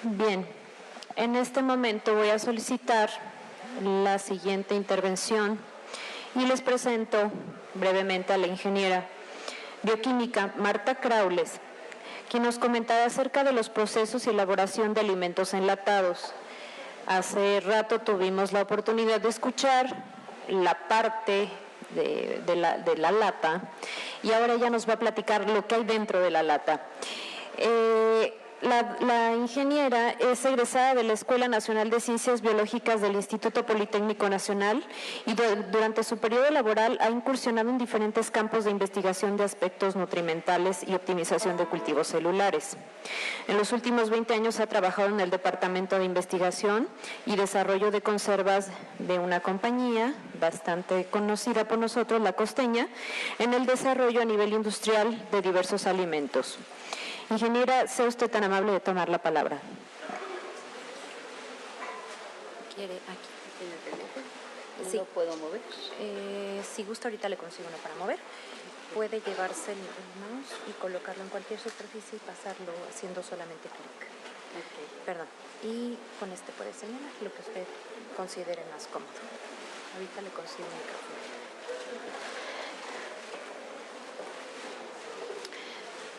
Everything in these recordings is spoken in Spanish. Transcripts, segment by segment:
Bien, en este momento voy a solicitar la siguiente intervención y les presento brevemente a la ingeniera bioquímica Marta Craules, quien nos comentará acerca de los procesos y elaboración de alimentos enlatados. Hace rato tuvimos la oportunidad de escuchar la parte de la lata y ahora ella nos va a platicar lo que hay dentro de la lata. La ingeniera es egresada de la Escuela Nacional de Ciencias Biológicas del Instituto Politécnico Nacional y durante su periodo laboral ha incursionado en diferentes campos de investigación de aspectos nutrimentales y optimización de cultivos celulares. En los últimos 20 años ha trabajado en el Departamento de Investigación y Desarrollo de Conservas de una compañía bastante conocida por nosotros, La Costeña, en el desarrollo a nivel industrial de diversos alimentos. Ingeniera, sea usted tan amable de tomar la palabra. ¿Quiere aquí? ¿En el teléfono? Sí. ¿No puedo mover? Si gusta, ahorita le consigo uno para mover. Puede llevarse el mouse y colocarlo en cualquier superficie y pasarlo haciendo solamente clic. Okay. Perdón. Y con este puede señalar lo que usted considere más cómodo. Ahorita le consigo un micrófono.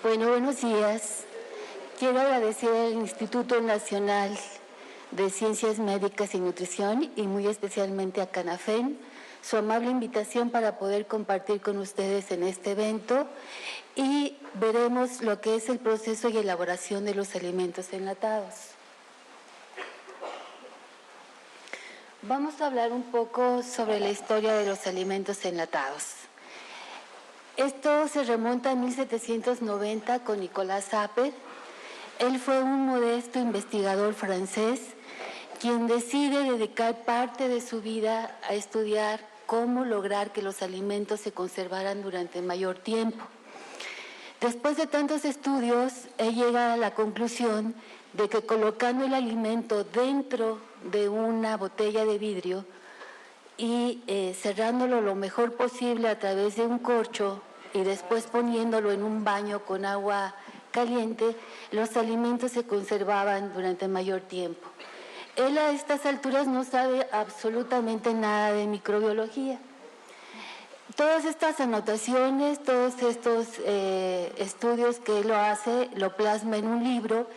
Bueno, buenos días. Quiero agradecer al Instituto Nacional de Ciencias Médicas y Nutrición y muy especialmente a CANAFEN su amable invitación para poder compartir con ustedes en este evento y veremos lo que es el proceso y elaboración de los alimentos enlatados. Vamos a hablar un poco sobre la historia de los alimentos enlatados. Esto se remonta a 1790 con Nicolas Appert. Él fue un modesto investigador francés quien decide dedicar parte de su vida a estudiar cómo lograr que los alimentos se conservaran durante mayor tiempo. Después de tantos estudios, él llega a la conclusión de que colocando el alimento dentro de una botella de vidrio y cerrándolo lo mejor posible a través de un corcho y después poniéndolo en un baño con agua caliente, los alimentos se conservaban durante mayor tiempo. Él a estas alturas no sabe absolutamente nada de microbiología. Todas estas anotaciones, todos estos estudios que él lo hace, lo plasma en un libro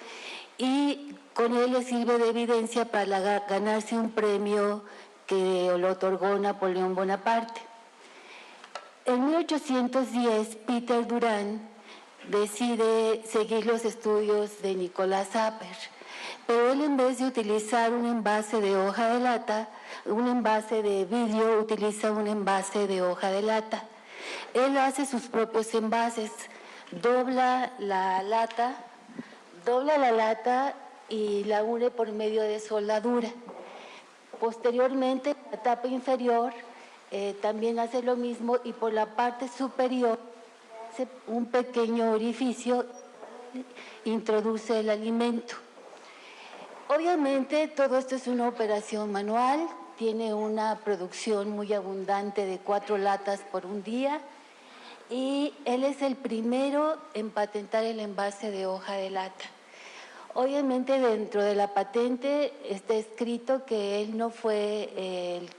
y con él le sirve de evidencia para ganarse un premio que lo otorgó Napoleón Bonaparte. En 1810, Peter Durand decide seguir los estudios de Nicolas Appert, pero él en vez de utilizar un envase de hoja de lata, un envase de vidrio, utiliza un envase de hoja de lata. Él hace sus propios envases, dobla la lata y la une por medio de soldadura. Posteriormente, la tapa inferior también hace lo mismo y por la parte superior hace un pequeño orificio, introduce el alimento. Obviamente todo esto es una operación manual, tiene una producción muy abundante de 4 latas por un día y él es el primero en patentar el envase de hoja de lata. Obviamente dentro de la patente está escrito que él no fue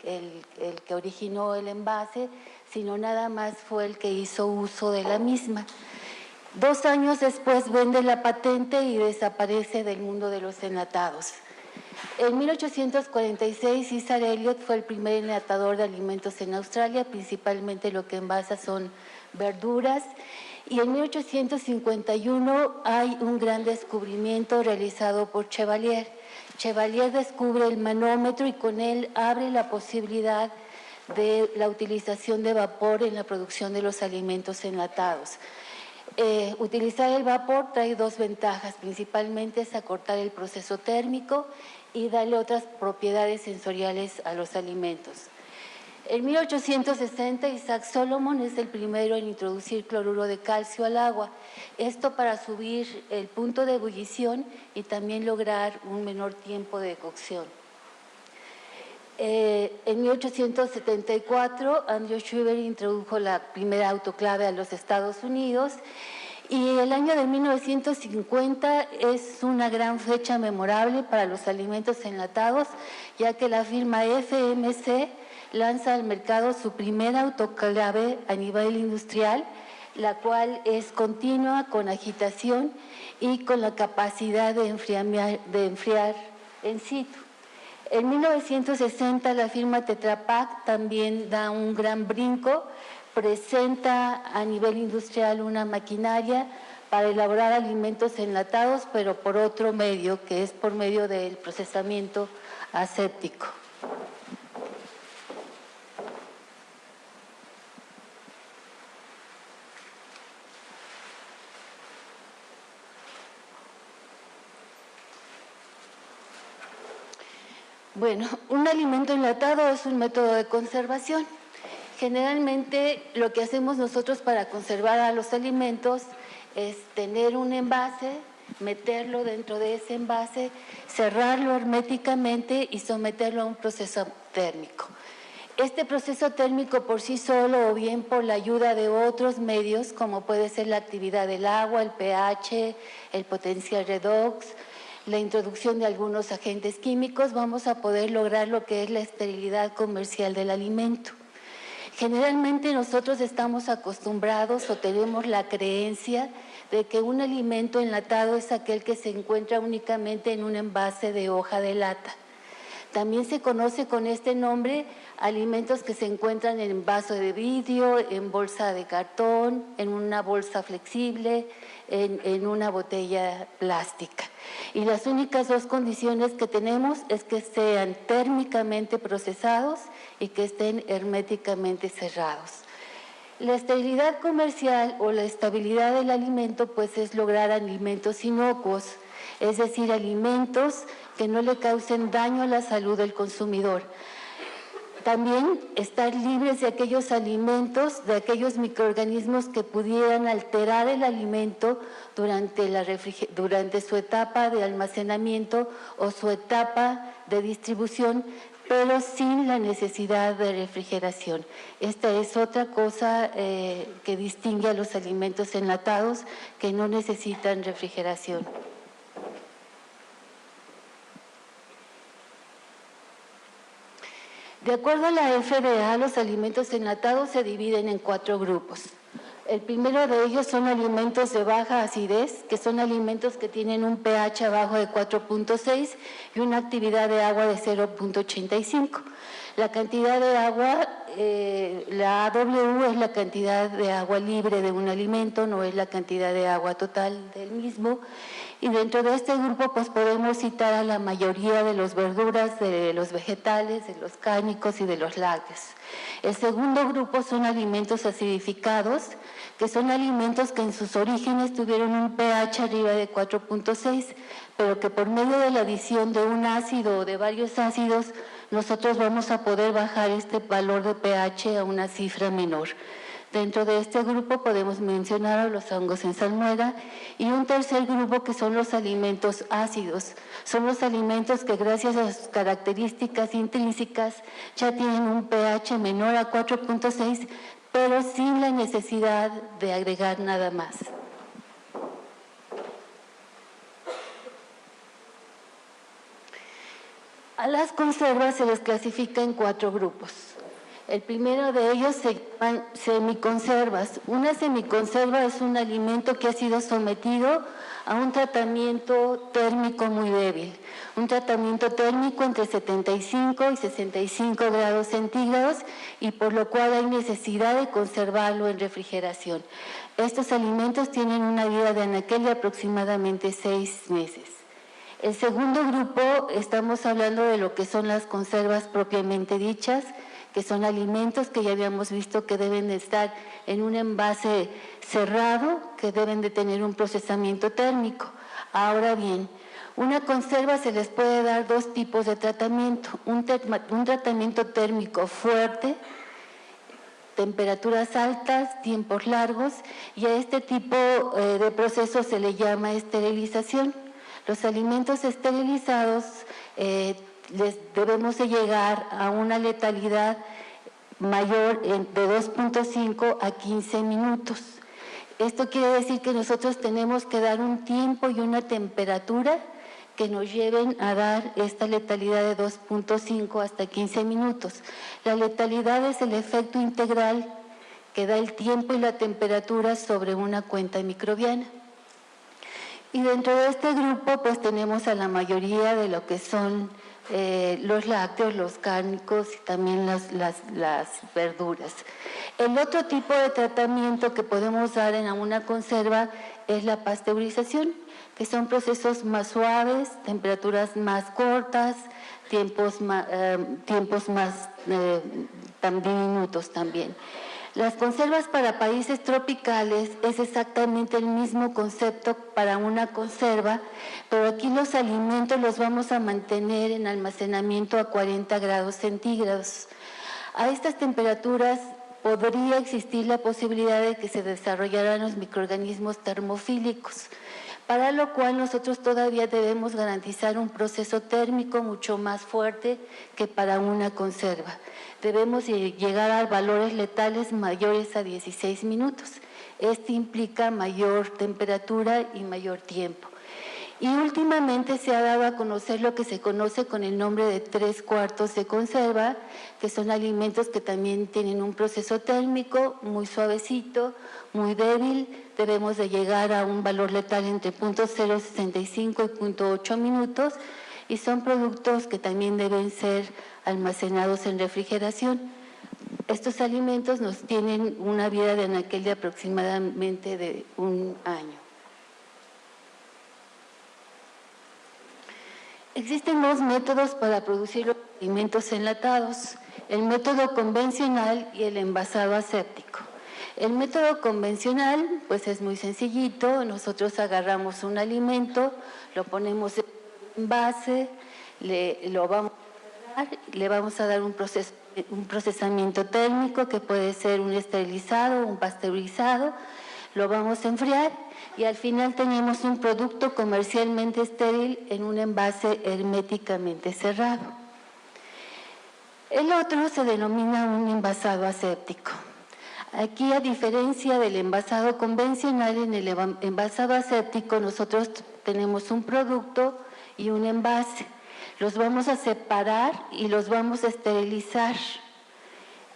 el que originó el envase, sino nada más fue el que hizo uso de la misma. 2 años después vende la patente y desaparece del mundo de los enlatados. En 1846, Cesar Elliot fue el primer enlatador de alimentos en Australia, principalmente lo que envasa son verduras. Y en 1851 hay un gran descubrimiento realizado por Chevalier. Chevalier descubre el manómetro y con él abre la posibilidad de la utilización de vapor en la producción de los alimentos enlatados. Utilizar el vapor trae 2 ventajas, principalmente es acortar el proceso térmico y darle otras propiedades sensoriales a los alimentos. En 1860, Isaac Solomon es el primero en introducir cloruro de calcio al agua, esto para subir el punto de ebullición y también lograr un menor tiempo de cocción. En 1874, Andrew Schubert introdujo la primera autoclave a los Estados Unidos Y el año de 1950 es una gran fecha memorable para los alimentos enlatados, ya que la firma FMC lanza al mercado su primera autoclave a nivel industrial, la cual es continua, con agitación y con la capacidad de enfriar en situ. En 1960 la firma Tetra Pak también da un gran brinco, presenta a nivel industrial una maquinaria para elaborar alimentos enlatados, pero por otro medio, que es por medio del procesamiento aséptico. Bueno, un alimento enlatado es un método de conservación. Generalmente lo que hacemos nosotros para conservar a los alimentos es tener un envase, meterlo dentro de ese envase, cerrarlo herméticamente y someterlo a un proceso térmico. Este proceso térmico por sí solo o bien por la ayuda de otros medios, como puede ser la actividad del agua, el pH, el potencial redox, la introducción de algunos agentes químicos, vamos a poder lograr lo que es la esterilidad comercial del alimento. Generalmente nosotros estamos acostumbrados o tenemos la creencia de que un alimento enlatado es aquel que se encuentra únicamente en un envase de hoja de lata. También se conoce con este nombre alimentos que se encuentran en vaso de vidrio, en bolsa de cartón, en una bolsa flexible, en una botella plástica. Y las únicas dos condiciones que tenemos es que sean térmicamente procesados y que estén herméticamente cerrados. La esterilidad comercial o la estabilidad del alimento pues es lograr alimentos inocuos, es decir, alimentos que no le causen daño a la salud del consumidor. También estar libres de aquellos alimentos, de aquellos microorganismos que pudieran alterar el alimento durante su etapa de almacenamiento o su etapa de distribución, pero sin la necesidad de refrigeración. Esta es otra cosa que distingue a los alimentos enlatados que no necesitan refrigeración. De acuerdo a la FDA, los alimentos enlatados se dividen en 4 grupos. El primero de ellos son alimentos de baja acidez, que son alimentos que tienen un pH abajo de 4.6 y una actividad de agua de 0.85. La cantidad de agua, la AW es la cantidad de agua libre de un alimento, no es la cantidad de agua total del mismo. Y dentro de este grupo pues podemos citar a la mayoría de las verduras, de los vegetales, de los cárnicos y de los lácteos. El segundo grupo son alimentos acidificados, que son alimentos que en sus orígenes tuvieron un pH arriba de 4.6, pero que por medio de la adición de un ácido o de varios ácidos, nosotros vamos a poder bajar este valor de pH a una cifra menor. Dentro de este grupo podemos mencionar a los hongos en salmuera y un tercer grupo que son los alimentos ácidos. Son los alimentos que gracias a sus características intrínsecas ya tienen un pH menor a 4.6, pero sin la necesidad de agregar nada más. A las conservas se les clasifica en 4 grupos. El primero de ellos se llaman semiconservas. Una semiconserva es un alimento que ha sido sometido a un tratamiento térmico muy débil. Un tratamiento térmico entre 75 y 65 grados centígrados y por lo cual hay necesidad de conservarlo en refrigeración. Estos alimentos tienen una vida de anaquel de aproximadamente 6 meses. El segundo grupo, estamos hablando de lo que son las conservas propiamente dichas, que son alimentos que ya habíamos visto que deben de estar en un envase cerrado, que deben de tener un procesamiento térmico. Ahora bien, una conserva se les puede dar 2 tipos de tratamiento, un tratamiento térmico fuerte, temperaturas altas, tiempos largos, y a este tipo de proceso se le llama esterilización. Los alimentos esterilizados debemos de llegar a una letalidad mayor de 2.5 a 15 minutos. Esto quiere decir que nosotros tenemos que dar un tiempo y una temperatura que nos lleven a dar esta letalidad de 2.5 hasta 15 minutos. La letalidad es el efecto integral que da el tiempo y la temperatura sobre una cuenta microbiana. Y dentro de este grupo pues tenemos a la mayoría de lo que son los lácteos, los cárnicos y también las verduras. El otro tipo de tratamiento que podemos dar en una conserva es la pasteurización, que son procesos más suaves, temperaturas más cortas, tiempos más diminutos también. Las conservas para países tropicales es exactamente el mismo concepto para una conserva, pero aquí los alimentos los vamos a mantener en almacenamiento a 40 grados centígrados. A estas temperaturas podría existir la posibilidad de que se desarrollaran los microorganismos termofílicos, para lo cual nosotros todavía debemos garantizar un proceso térmico mucho más fuerte que para una conserva. Debemos llegar a valores letales mayores a 16 minutos. Esto implica mayor temperatura y mayor tiempo. Y últimamente se ha dado a conocer lo que se conoce con el nombre de 3/4 de conserva, que son alimentos que también tienen un proceso térmico muy suavecito, muy débil. Debemos de llegar a un valor letal entre 0.065 y 0.8 minutos, y son productos que también deben ser almacenados en refrigeración. Estos alimentos nos tienen una vida de anaquel de aproximadamente de 1 año. Existen 2 métodos para producir los alimentos enlatados: el método convencional y el envasado aséptico. El método convencional pues es muy sencillito. Nosotros agarramos un alimento, lo ponemos en un envase, le vamos a dar un procesamiento térmico que puede ser un esterilizado, un pasteurizado, lo vamos a enfriar y al final tenemos un producto comercialmente estéril en un envase herméticamente cerrado. El otro se denomina un envasado aséptico. Aquí, a diferencia del envasado convencional, en el envasado aséptico nosotros tenemos un producto y un envase. Los vamos a separar y los vamos a esterilizar.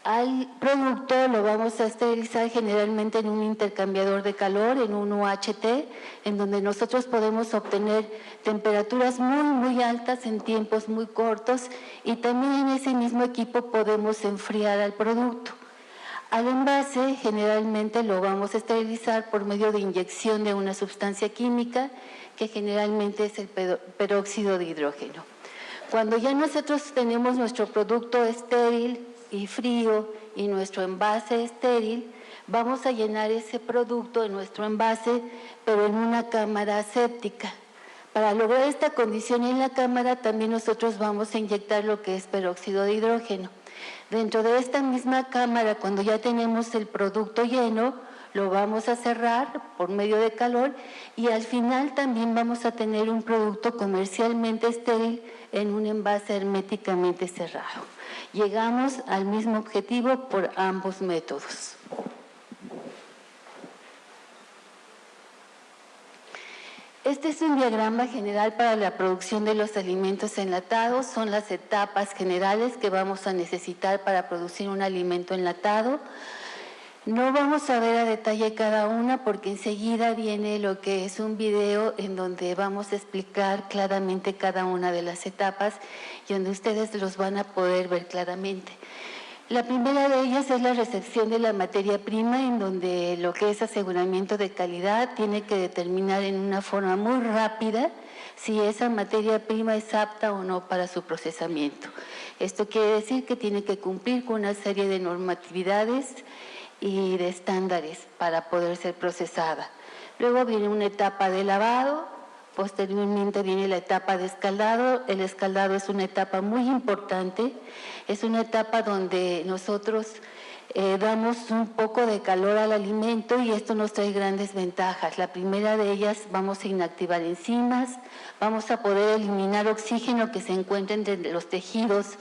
Al producto lo vamos a esterilizar generalmente en un intercambiador de calor, en un UHT, en donde nosotros podemos obtener temperaturas muy altas en tiempos muy cortos, y también en ese mismo equipo podemos enfriar al producto. Al envase generalmente lo vamos a esterilizar por medio de inyección de una sustancia química que generalmente es el peróxido de hidrógeno. Cuando ya nosotros tenemos nuestro producto estéril y frío y nuestro envase estéril, vamos a llenar ese producto en nuestro envase, pero en una cámara aséptica. Para lograr esta condición en la cámara también nosotros vamos a inyectar lo que es peróxido de hidrógeno. Dentro de esta misma cámara, cuando ya tenemos el producto lleno, lo vamos a cerrar por medio de calor y al final también vamos a tener un producto comercialmente estéril en un envase herméticamente cerrado. Llegamos al mismo objetivo por ambos métodos. Este es un diagrama general para la producción de los alimentos enlatados. Son las etapas generales que vamos a necesitar para producir un alimento enlatado. No vamos a ver a detalle cada una porque enseguida viene lo que es un video en donde vamos a explicar claramente cada una de las etapas y donde ustedes los van a poder ver claramente. La primera de ellas es la recepción de la materia prima, en donde lo que es aseguramiento de calidad tiene que determinar en una forma muy rápida si esa materia prima es apta o no para su procesamiento. Esto quiere decir que tiene que cumplir con una serie de normatividades y de estándares para poder ser procesada. Luego viene una etapa de lavado. Posteriormente viene la etapa de escaldado. El escaldado es una etapa muy importante, es una etapa donde nosotros damos un poco de calor al alimento y esto nos trae grandes ventajas. La primera de ellas, vamos a inactivar enzimas, vamos a poder eliminar oxígeno que se encuentra entre los tejidos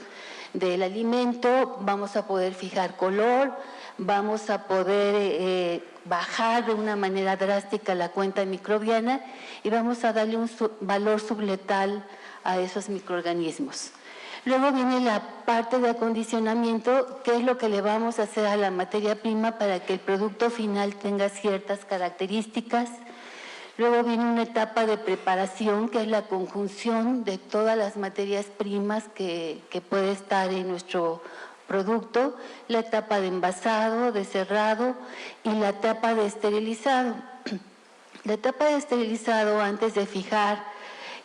del alimento, vamos a poder fijar color, vamos a poder bajar de una manera drástica la cuenta microbiana y vamos a darle un valor subletal a esos microorganismos. Luego viene la parte de acondicionamiento, que es lo que le vamos a hacer a la materia prima para que el producto final tenga ciertas características. Luego viene una etapa de preparación, que es la conjunción de todas las materias primas que puede estar en nuestro producto, la etapa de envasado, de cerrado y la etapa de esterilizado. La etapa de esterilizado, antes de fijar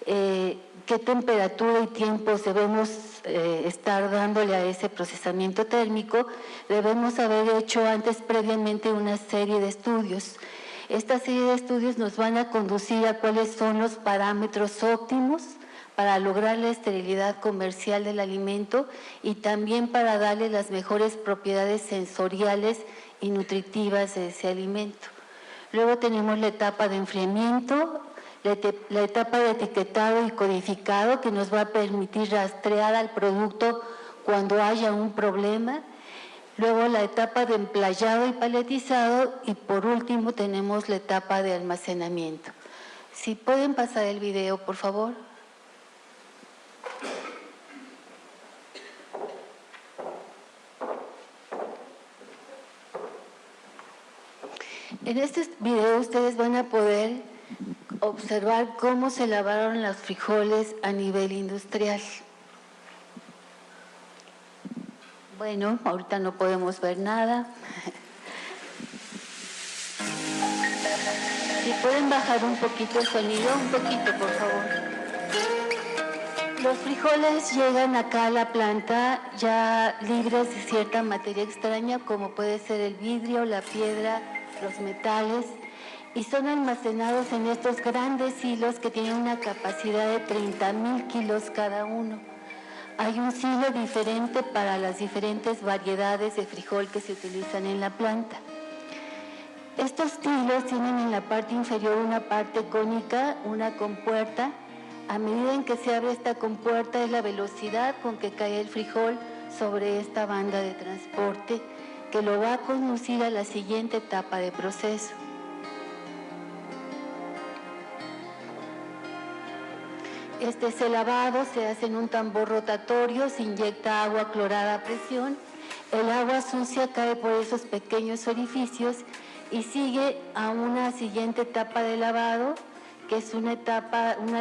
qué temperatura y tiempos debemos estar dándole a ese procesamiento térmico, debemos haber hecho antes previamente una serie de estudios. Esta serie de estudios nos van a conducir a cuáles son los parámetros óptimos para lograr la esterilidad comercial del alimento y también para darle las mejores propiedades sensoriales y nutritivas de ese alimento. Luego tenemos la etapa de enfriamiento, la etapa de etiquetado y codificado, que nos va a permitir rastrear al producto cuando haya un problema. Luego la etapa de emplayado y paletizado y por último tenemos la etapa de almacenamiento. Si pueden pasar el video, por favor. En este video ustedes van a poder observar cómo se lavaron los frijoles a nivel industrial. Bueno, ahorita no podemos ver nada. Si pueden bajar un poquito el sonido, un poquito, por favor. Los frijoles llegan acá a la planta ya libres de cierta materia extraña, como puede ser el vidrio, la piedra, los metales, y son almacenados en estos grandes hilos que tienen una capacidad de 30,000 kilos cada uno. Hay un silo diferente para las diferentes variedades de frijol que se utilizan en la planta. Estos hilos tienen en la parte inferior una parte cónica, una compuerta. A medida en que se abre esta compuerta es la velocidad con que cae el frijol sobre esta banda de transporte que lo va a conducir a la siguiente etapa de proceso. Este es el lavado, se hace en un tambor rotatorio, se inyecta agua clorada a presión, el agua sucia cae por esos pequeños orificios y sigue a una siguiente etapa de lavado, que es una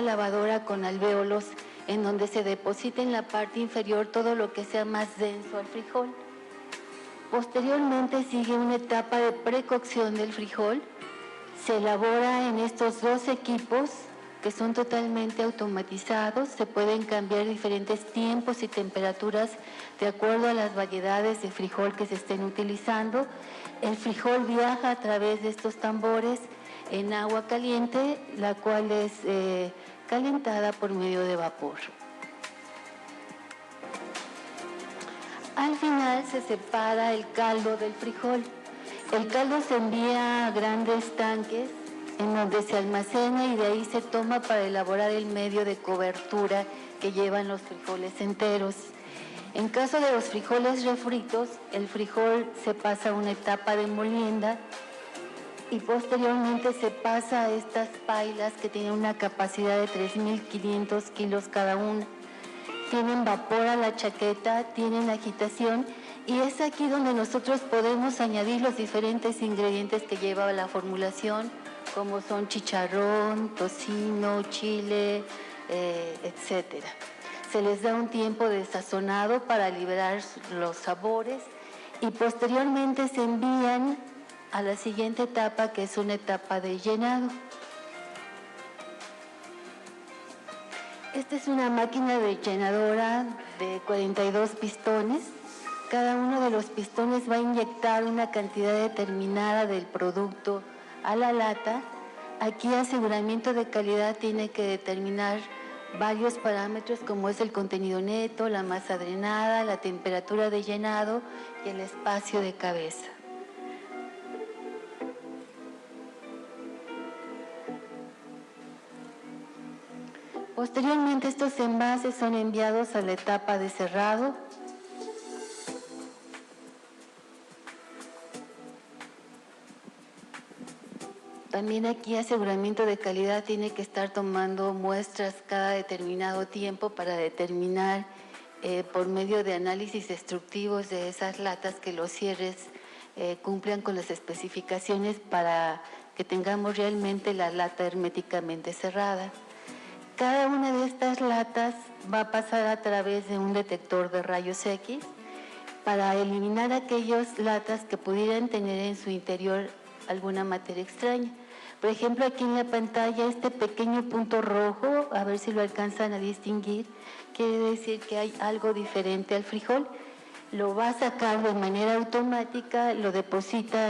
lavadora con alvéolos, en donde se deposita en la parte inferior todo lo que sea más denso al frijol. Posteriormente sigue una etapa de precocción del frijol, se elabora en estos dos equipos que son totalmente automatizados, se pueden cambiar diferentes tiempos y temperaturas de acuerdo a las variedades de frijol que se estén utilizando. El frijol viaja a través de estos tambores en agua caliente, la cual es calentada por medio de vapor. Al final se separa el caldo del frijol. El caldo se envía a grandes tanques en donde se almacena y de ahí se toma para elaborar el medio de cobertura que llevan los frijoles enteros. En caso de los frijoles refritos, el frijol se pasa a una etapa de molienda y posteriormente se pasa a estas pailas que tienen una capacidad de 3,500 kilos cada una. Tienen vapor a la chaqueta, tienen agitación y es aquí donde nosotros podemos añadir los diferentes ingredientes que lleva la formulación, como son chicharrón, tocino, chile, etc. Se les da un tiempo de sazonado para liberar los sabores y posteriormente se envían a la siguiente etapa, que es una etapa de llenado. Esta es una máquina de llenadora de 42 pistones. Cada uno de los pistones va a inyectar una cantidad determinada del producto a la lata. Aquí aseguramiento de calidad tiene que determinar varios parámetros como es el contenido neto, la masa drenada, la temperatura de llenado y el espacio de cabeza. Posteriormente estos envases son enviados a la etapa de cerrado, También aquí aseguramiento de calidad tiene que estar tomando muestras cada determinado tiempo para determinar por medio de análisis destructivos de esas latas que los cierres cumplan con las especificaciones para que tengamos realmente la lata herméticamente cerrada. Cada una de estas latas va a pasar a través de un detector de rayos X para eliminar aquellas latas que pudieran tener en su interior alguna materia extraña. Por ejemplo, aquí en la pantalla este pequeño punto rojo, a ver si lo alcanzan a distinguir, quiere decir que hay algo diferente al frijol. Lo va a sacar de manera automática, lo deposita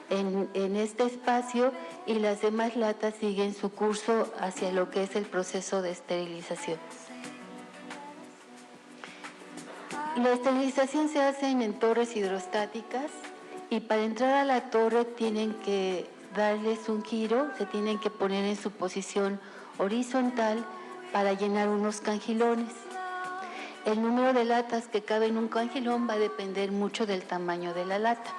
en este espacio y las demás latas siguen su curso hacia lo que es el proceso de esterilización. La esterilización se hace en torres hidrostáticas y para entrar a la torre tienen que darles un giro, se tienen que poner en su posición horizontal para llenar unos cangilones. El número de latas que cabe en un cangilón va a depender mucho del tamaño de la lata.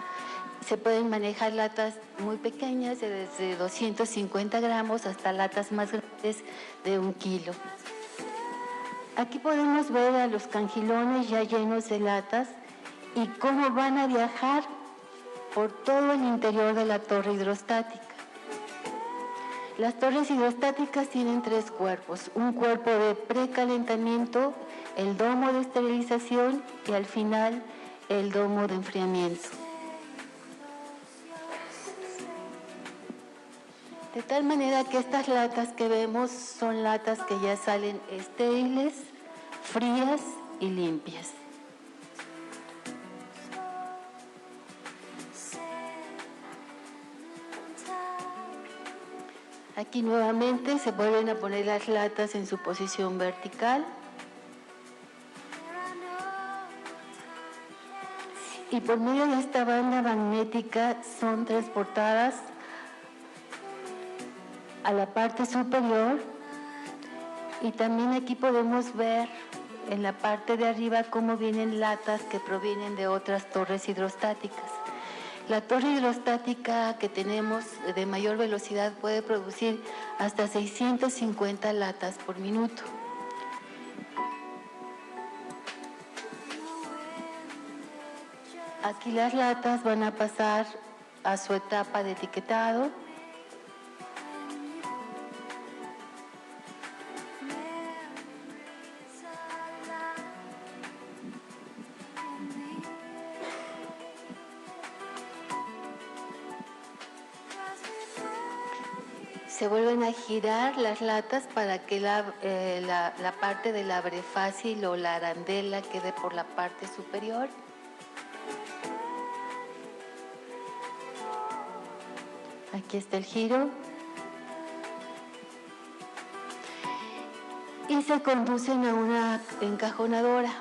Se pueden manejar latas muy pequeñas, desde 250 gramos hasta latas más grandes de 1 kilo. Aquí podemos ver a los cangilones ya llenos de latas y cómo van a viajar por todo el interior de la torre hidrostática. Las torres hidrostáticas tienen 3 cuerpos, un cuerpo de precalentamiento, el domo de esterilización y al final el domo de enfriamiento. De tal manera que estas latas que vemos son latas que ya salen estériles, frías y limpias. Aquí nuevamente se vuelven a poner las latas en su posición vertical. Y por medio de esta banda magnética son transportadas a la parte superior y también aquí podemos ver en la parte de arriba cómo vienen latas que provienen de otras torres hidrostáticas. La torre hidrostática que tenemos de mayor velocidad puede producir hasta 650 latas por minuto. Aquí las latas van a pasar a su etapa de etiquetado. Se vuelven a girar las latas para que la parte del abre fácil o la arandela quede por la parte superior. Aquí está el giro. Y se conducen a una encajonadora.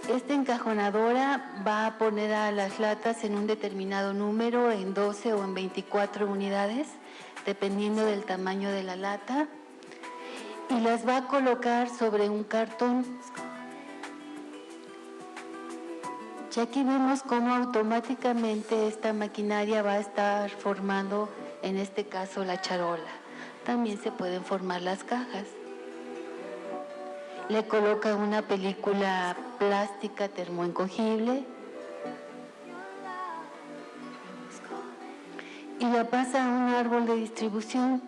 Esta encajonadora va a poner a las latas en un determinado número, en 12 o en 24 unidades, dependiendo del tamaño de la lata, y las va a colocar sobre un cartón. Y aquí vemos cómo automáticamente esta maquinaria va a estar formando, en este caso, la charola. También se pueden formar las cajas. Le coloca una película plástica termoencogible y la pasa a un árbol de distribución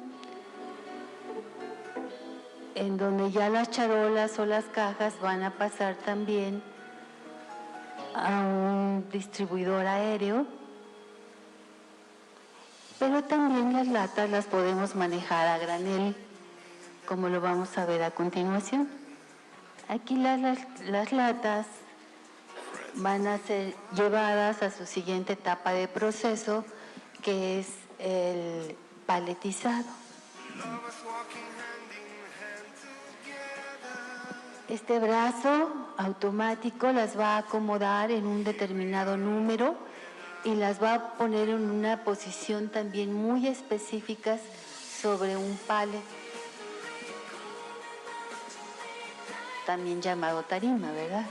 en donde ya las charolas o las cajas van a pasar también a un distribuidor aéreo, pero también las latas las podemos manejar a granel, como lo vamos a ver a continuación. Aquí las latas van a ser llevadas a su siguiente etapa de proceso, que es el paletizado. Este brazo automático las va a acomodar en un determinado número y las va a poner en una posición también muy específica sobre un palet, también llamado tarima, ¿verdad?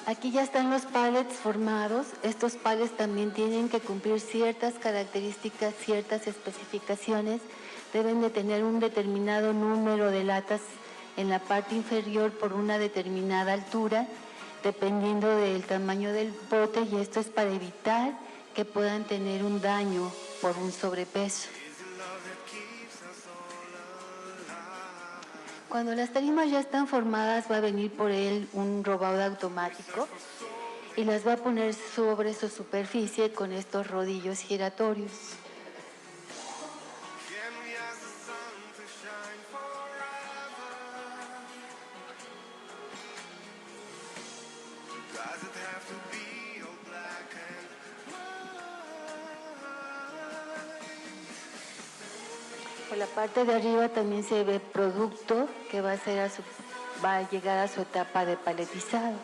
Aquí ya están los pallets formados. Estos pallets también tienen que cumplir ciertas características, ciertas especificaciones. Deben de tener un determinado número de latas en la parte inferior por una determinada altura, dependiendo del tamaño del bote, y esto es para evitar que puedan tener un daño por un sobrepeso. Cuando las tarimas ya están formadas, va a venir por él un robot automático y las va a poner sobre su superficie con estos rodillos giratorios. Por la parte de arriba también se ve producto que va a llegar a su etapa de paletizado.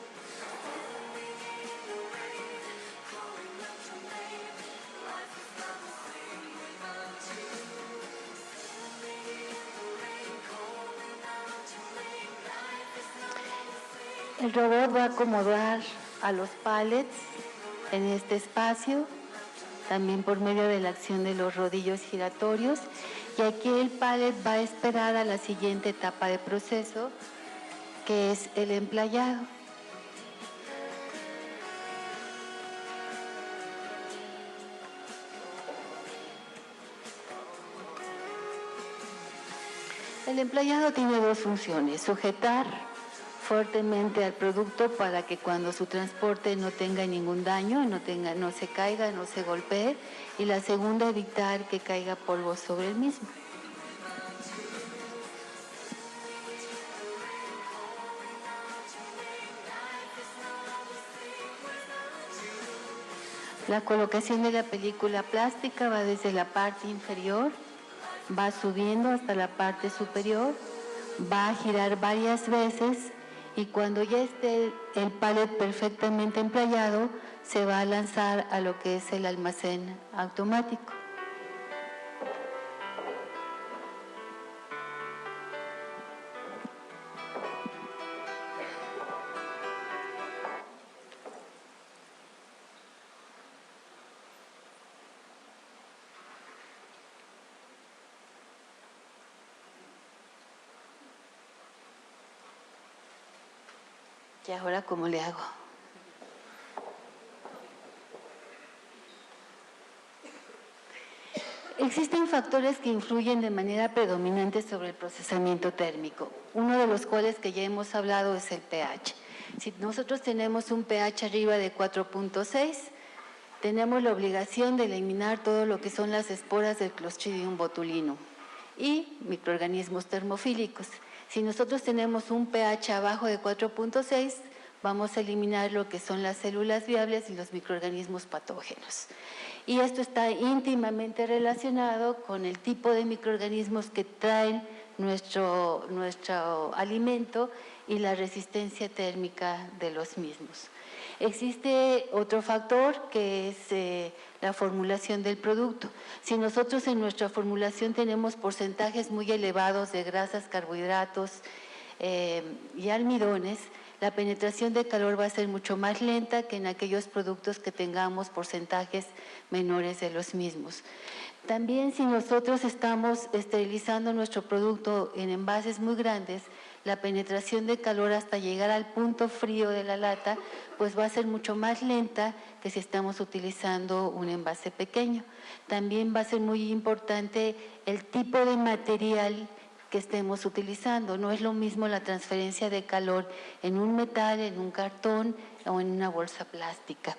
El robot va a acomodar a los pallets en este espacio, también por medio de la acción de los rodillos giratorios. Y aquí el pallet va a esperar a la siguiente etapa de proceso, que es el emplayado. El emplayado tiene dos funciones: sujetar fuertemente al producto para que cuando su transporte no tenga ningún daño, no se caiga, no se golpee, y la segunda, evitar que caiga polvo sobre el mismo. La colocación de la película plástica va desde la parte inferior, va subiendo hasta la parte superior, va a girar varias veces, y cuando ya esté el pallet perfectamente emplayado, se va a lanzar a lo que es el almacén automático. ¿Y ahora cómo le hago? Existen factores que influyen de manera predominante sobre el procesamiento térmico, uno de los cuales que ya hemos hablado es el pH. Si nosotros tenemos un pH arriba de 4.6, tenemos la obligación de eliminar todo lo que son las esporas del Clostridium botulinum y microorganismos termofílicos. Si nosotros tenemos un pH abajo de 4.6, vamos a eliminar lo que son las células viables y los microorganismos patógenos. Y esto está íntimamente relacionado con el tipo de microorganismos que traen nuestro alimento y la resistencia térmica de los mismos. Existe otro factor que es la formulación del producto. Si nosotros en nuestra formulación tenemos porcentajes muy elevados de grasas, carbohidratos y almidones, la penetración de calor va a ser mucho más lenta que en aquellos productos que tengamos porcentajes menores de los mismos. También si nosotros estamos esterilizando nuestro producto en envases muy grandes, la penetración de calor hasta llegar al punto frío de la lata, pues va a ser mucho más lenta que si estamos utilizando un envase pequeño. También va a ser muy importante el tipo de material que estemos utilizando. No es lo mismo la transferencia de calor en un metal, en un cartón o en una bolsa plástica.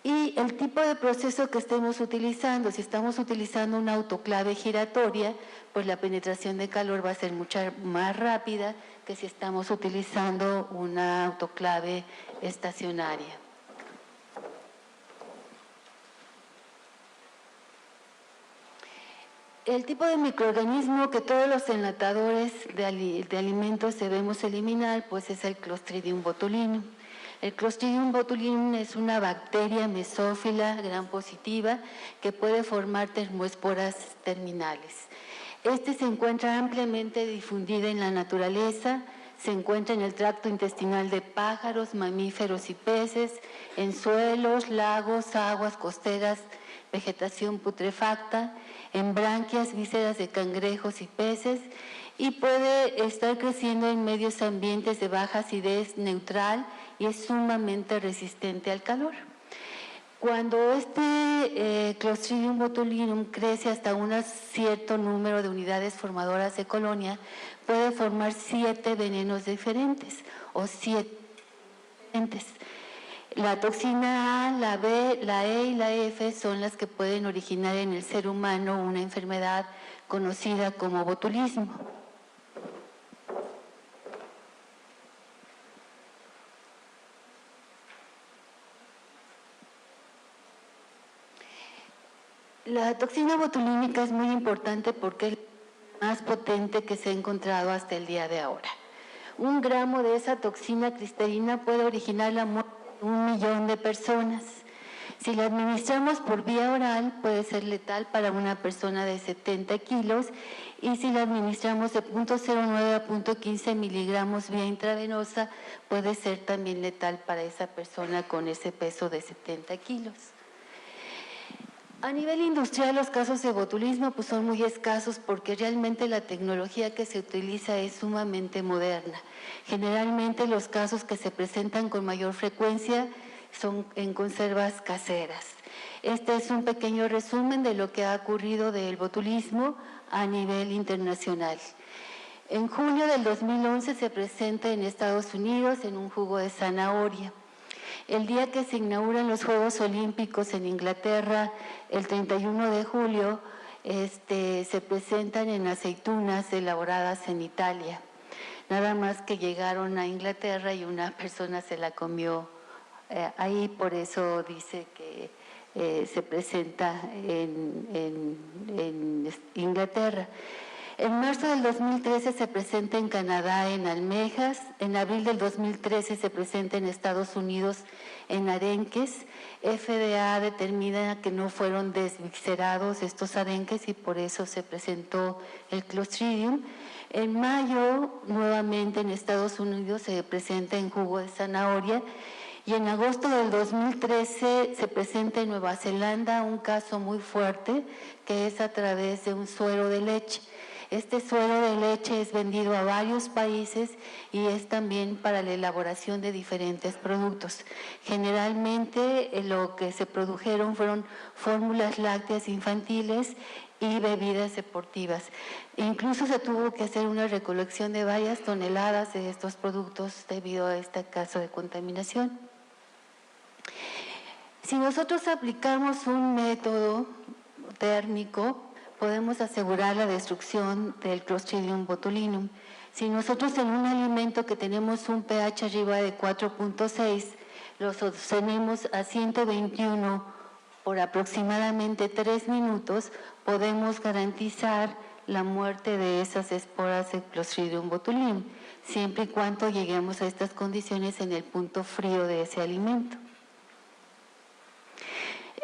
Y el tipo de proceso que estemos utilizando, si estamos utilizando una autoclave giratoria, pues la penetración de calor va a ser mucho más rápida que si estamos utilizando una autoclave estacionaria. El tipo de microorganismo que todos los enlatadores de alimentos debemos eliminar, pues es el Clostridium botulinum. El Clostridium botulinum es una bacteria mesófila gram positiva que puede formar termoesporas terminales. Este se encuentra ampliamente difundida en la naturaleza, Se encuentra en el tracto intestinal de pájaros, mamíferos y peces, en suelos, lagos, aguas costeras, vegetación putrefacta, en branquias, vísceras de cangrejos y peces, y puede estar creciendo en medios ambientes de baja acidez neutral y es sumamente resistente al calor. Cuando este Clostridium botulinum crece hasta un cierto número de unidades formadoras de colonia, puede formar 7 venenos diferentes o 7 diferentes. La toxina A, la B, la E y la F son las que pueden originar en el ser humano una enfermedad conocida como botulismo. La toxina botulínica es muy importante porque es la más potente que se ha encontrado hasta el día de ahora. 1 gramo de esa toxina cristalina puede originar la muerte de 1 millón de personas. Si la administramos por vía oral, puede ser letal para una persona de 70 kilos y si la administramos de 0.09 a 0.15 miligramos vía intravenosa, puede ser también letal para esa persona con ese peso de 70 kilos. A nivel industrial, los casos de botulismo pues, son muy escasos porque realmente la tecnología que se utiliza es sumamente moderna. Generalmente los casos que se presentan con mayor frecuencia son en conservas caseras. Este es un pequeño resumen de lo que ha ocurrido del botulismo a nivel internacional. En junio del 2011 se presenta en Estados Unidos en un jugo de zanahoria. El día que se inauguran los Juegos Olímpicos en Inglaterra, el 31 de julio, se presentan en aceitunas elaboradas en Italia. Nada más que llegaron a Inglaterra y una persona se la comió ahí, por eso dice que se presenta en Inglaterra. En marzo del 2013 se presenta en Canadá en almejas, en abril del 2013 se presenta en Estados Unidos en arenques. FDA determina que no fueron desviscerados estos arenques y por eso se presentó el Clostridium. En mayo, nuevamente en Estados Unidos se presenta en jugo de zanahoria y en agosto del 2013 se presenta en Nueva Zelanda un caso muy fuerte que es a través de un suero de leche. Este suero de leche es vendido a varios países y es también para la elaboración de diferentes productos. Generalmente lo que se produjeron fueron fórmulas lácteas infantiles y bebidas deportivas. Incluso se tuvo que hacer una recolección de varias toneladas de estos productos debido a este caso de contaminación. Si nosotros aplicamos un método térmico, podemos asegurar la destrucción del Clostridium botulinum. Si nosotros en un alimento que tenemos un pH arriba de 4.6, lo sostenemos a 121 por aproximadamente 3 minutos, podemos garantizar la muerte de esas esporas de Clostridium botulinum, siempre y cuando lleguemos a estas condiciones en el punto frío de ese alimento.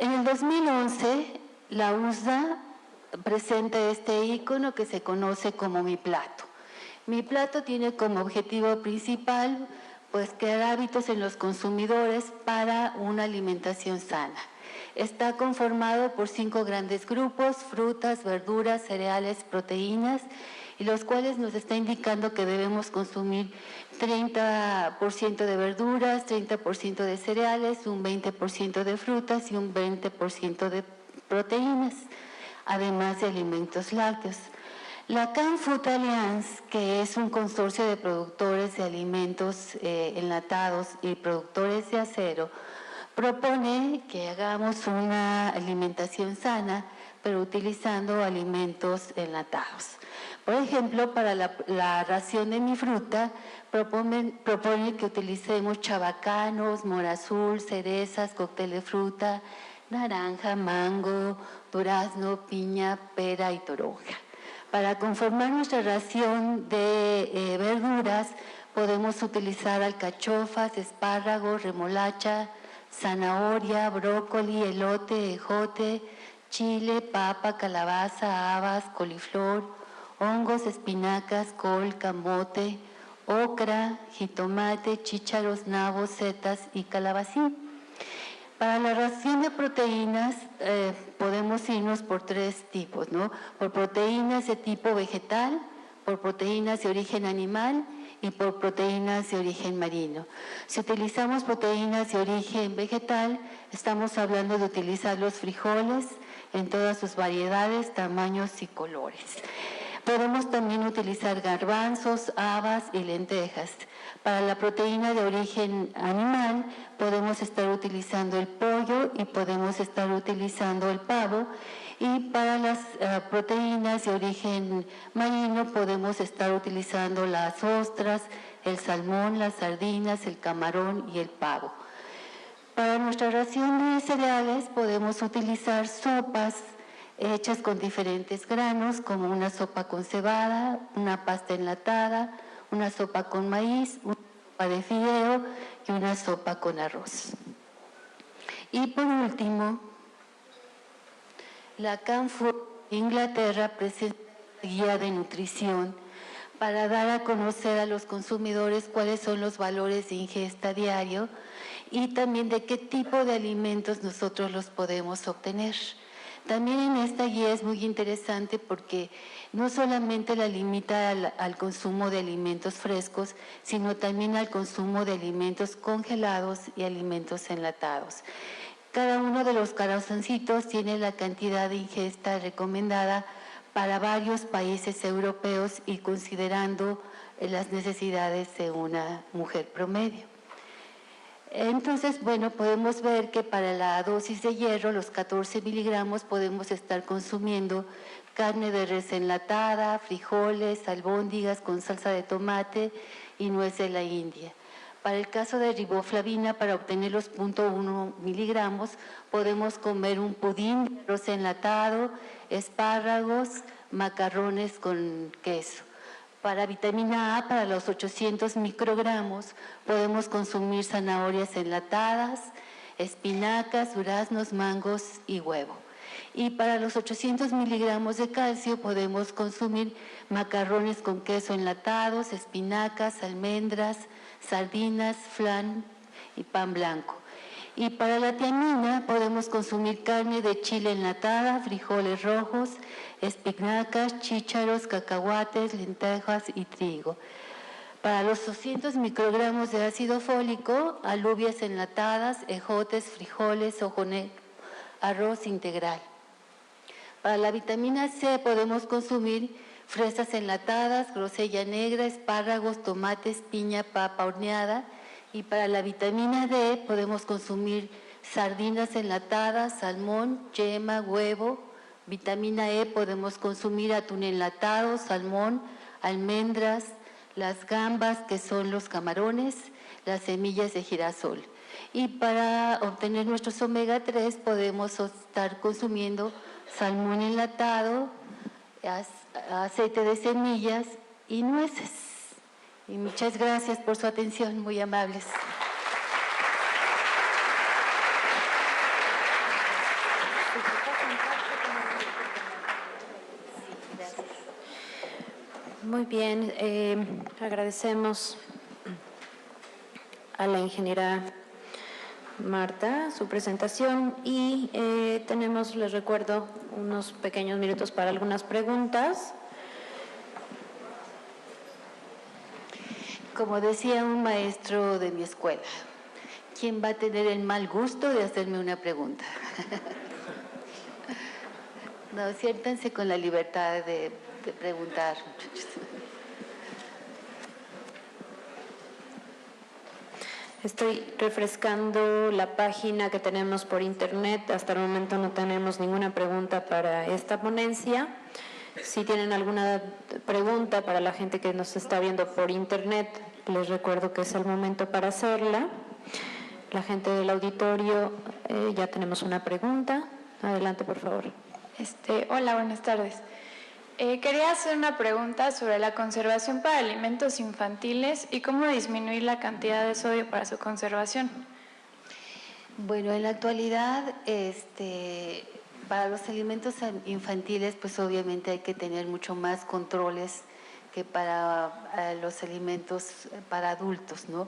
En el 2011, la USDA presenta este icono que se conoce como Mi Plato. Mi Plato tiene como objetivo principal pues crear hábitos en los consumidores para una alimentación sana. Está conformado por 5 grandes grupos: frutas, verduras, cereales, proteínas, y los cuales nos está indicando que debemos consumir 30% de verduras, 30% de cereales, un 20% de frutas y un 20% de proteínas, además de alimentos lácteos. La Can Food Alliance, que es un consorcio de productores de alimentos enlatados y productores de acero, propone que hagamos una alimentación sana, pero utilizando alimentos enlatados. Por ejemplo, para la ración de mi fruta, propone que utilicemos chabacanos, mora azul, cerezas, cóctel de fruta, naranja, mango, durazno, piña, pera y toronja. Para conformar nuestra ración de verduras, podemos utilizar alcachofas, espárragos, remolacha, zanahoria, brócoli, elote, ejote, chile, papa, calabaza, habas, coliflor, hongos, espinacas, col, camote, ocra, jitomate, chícharos, nabos, setas y calabacín. Para la ración de proteínas podemos irnos por tres tipos, ¿no? Por proteínas de tipo vegetal, por proteínas de origen animal y por proteínas de origen marino. Si utilizamos proteínas de origen vegetal, estamos hablando de utilizar los frijoles en todas sus variedades, tamaños y colores. Podemos también utilizar garbanzos, habas y lentejas. Para la proteína de origen animal podemos estar utilizando el pollo y podemos estar utilizando el pavo. Y para las proteínas de origen marino podemos estar utilizando las ostras, el salmón, las sardinas, el camarón y el pavo. Para nuestra ración de cereales podemos utilizar sopas hechas con diferentes granos, como una sopa con cebada, una pasta enlatada, una sopa con maíz, una sopa de fideo y una sopa con arroz. Y por último, la Canfood Inglaterra presenta una guía de nutrición para dar a conocer a los consumidores cuáles son los valores de ingesta diario y también de qué tipo de alimentos nosotros los podemos obtener. También en esta guía es muy interesante porque no solamente la limita al consumo de alimentos frescos, sino también al consumo de alimentos congelados y alimentos enlatados. Cada uno de los corazoncitos tiene la cantidad de ingesta recomendada para varios países europeos y considerando las necesidades de una mujer promedio. Entonces, bueno, podemos ver que para la dosis de hierro, los 14 miligramos, podemos estar consumiendo carne de res enlatada, frijoles, albóndigas con salsa de tomate y nuez de la India. Para el caso de riboflavina, para obtener los 0.1 miligramos, podemos comer un pudín de arroz enlatado, espárragos, macarrones con queso. Para vitamina A, para los 800 microgramos, podemos consumir zanahorias enlatadas, espinacas, duraznos, mangos y huevo. Y para los 800 miligramos de calcio podemos consumir macarrones con queso enlatados, espinacas, almendras, sardinas, flan y pan blanco. Y para la tiamina podemos consumir carne de chile enlatada, frijoles rojos, espinacas, chícharos, cacahuates, lentejas y trigo. Para los 200 microgramos de ácido fólico, alubias enlatadas, ejotes, frijoles, ojo negro, arroz integral. Para la vitamina C podemos consumir fresas enlatadas, grosella negra, espárragos, tomates, piña, papa horneada. Y para la vitamina D podemos consumir sardinas enlatadas, salmón, yema, huevo. Vitamina E podemos consumir atún enlatado, salmón, almendras, las gambas, que son los camarones, las semillas de girasol. Y para obtener nuestros omega 3 podemos estar consumiendo salmón enlatado, aceite de semillas y nueces. Y muchas gracias por su atención, muy amables. Muy bien, agradecemos a la ingeniera Marta su presentación y tenemos, les recuerdo, unos pequeños minutos para algunas preguntas. Como decía un maestro de mi escuela, ¿quién va a tener el mal gusto de hacerme una pregunta? No, siéntanse con la libertad de preguntar, muchachos. Estoy refrescando la página que tenemos por internet. Hasta el momento no tenemos ninguna pregunta para esta ponencia. Si tienen alguna pregunta para la gente que nos está viendo por internet, les recuerdo que es el momento para hacerla. La gente del auditorio, ya tenemos una pregunta. Adelante, por favor. Hola, buenas tardes. Quería hacer una pregunta sobre la conservación para alimentos infantiles y cómo disminuir la cantidad de sodio para su conservación. Bueno, en la actualidad, para los alimentos infantiles, pues obviamente hay que tener mucho más controles que para los alimentos para adultos, ¿no?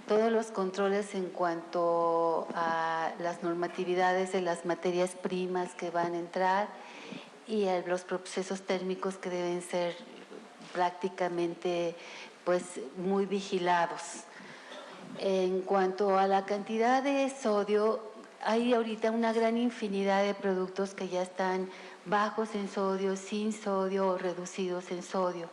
Todos los controles en cuanto a las normatividades de las materias primas que van a entrar y a los procesos térmicos que deben ser prácticamente pues muy vigilados. En cuanto a la cantidad de sodio, hay ahorita una gran infinidad de productos que ya están bajos en sodio, sin sodio o reducidos en sodio.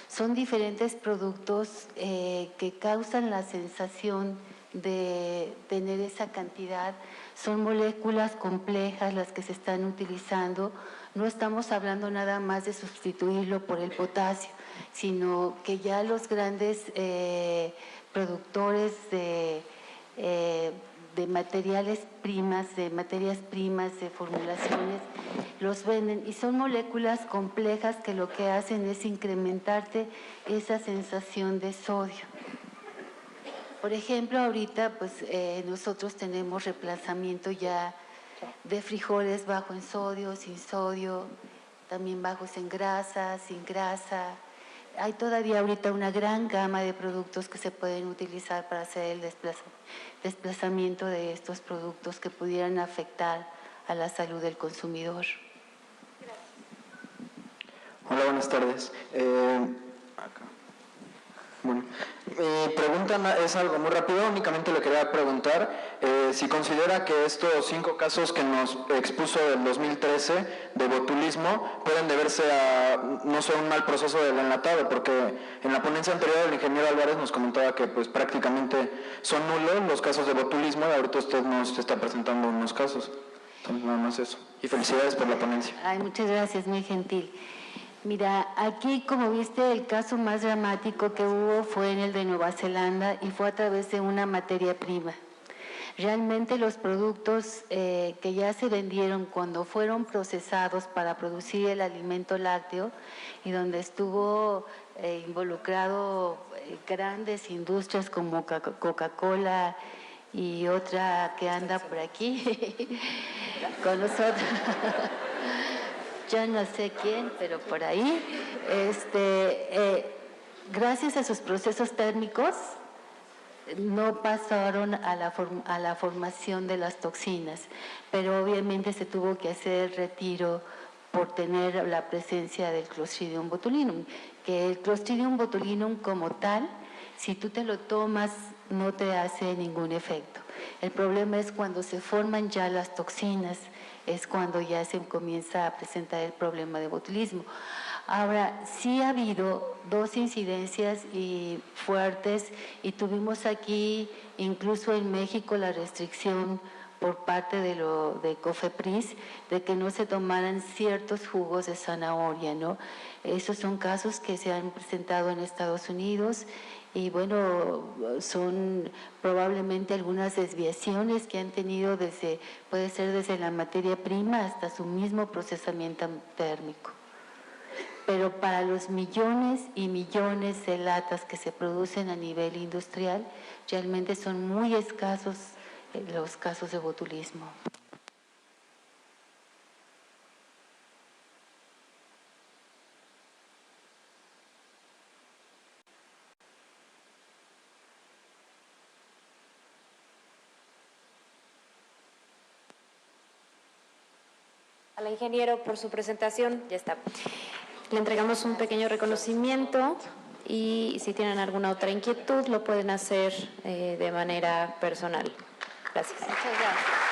Son diferentes productos que causan la sensación de tener esa cantidad. Son moléculas complejas las que se están utilizando. No estamos hablando nada más de sustituirlo por el potasio, sino que ya los grandes productores de materias primas, de formulaciones, los venden y son moléculas complejas que lo que hacen es incrementarte esa sensación de sodio. Por ejemplo, ahorita pues nosotros tenemos reemplazamiento ya de frijoles bajo en sodio, sin sodio, también bajos en grasa, sin grasa. Hay todavía ahorita una gran gama de productos que se pueden utilizar para hacer el desplazamiento de estos productos que pudieran afectar a la salud del consumidor. Hola, buenas tardes. Bueno, mi pregunta es algo muy rápido. Únicamente le quería preguntar si considera que estos 5 casos que nos expuso del 2013 de botulismo pueden deberse a, no sé, un mal proceso del enlatado, porque en la ponencia anterior el ingeniero Álvarez nos comentaba que pues prácticamente son nulos los casos de botulismo y ahorita usted nos está presentando unos casos. Entonces, nada más eso. Y felicidades por la ponencia. Ay, muchas gracias, muy gentil. Mira, aquí como viste el caso más dramático que hubo fue en el de Nueva Zelanda y fue a través de una materia prima. Realmente los productos que ya se vendieron cuando fueron procesados para producir el alimento lácteo y donde estuvo involucrado grandes industrias como Coca-Cola y otra que anda por aquí con nosotros. Yo no sé quién, pero por ahí, gracias a sus procesos térmicos, no pasaron a la formación de las toxinas, pero obviamente se tuvo que hacer el retiro por tener la presencia del Clostridium botulinum, que el Clostridium botulinum como tal, si tú te lo tomas, no te hace ningún efecto. El problema es cuando se forman ya las toxinas, es cuando ya se comienza a presentar el problema de botulismo. Ahora, sí ha habido 2 incidencias fuertes y tuvimos aquí, incluso en México, la restricción por parte de COFEPRIS de que no se tomaran ciertos jugos de zanahoria, ¿no? Esos son casos que se han presentado en Estados Unidos y bueno, son probablemente algunas desviaciones que han tenido puede ser desde la materia prima hasta su mismo procesamiento térmico. Pero para los millones y millones de latas que se producen a nivel industrial, realmente son muy escasos los casos de botulismo. Al ingeniero por su presentación, ya está. Le entregamos un pequeño reconocimiento y si tienen alguna otra inquietud lo pueden hacer de manera personal. Gracias. Muchas gracias.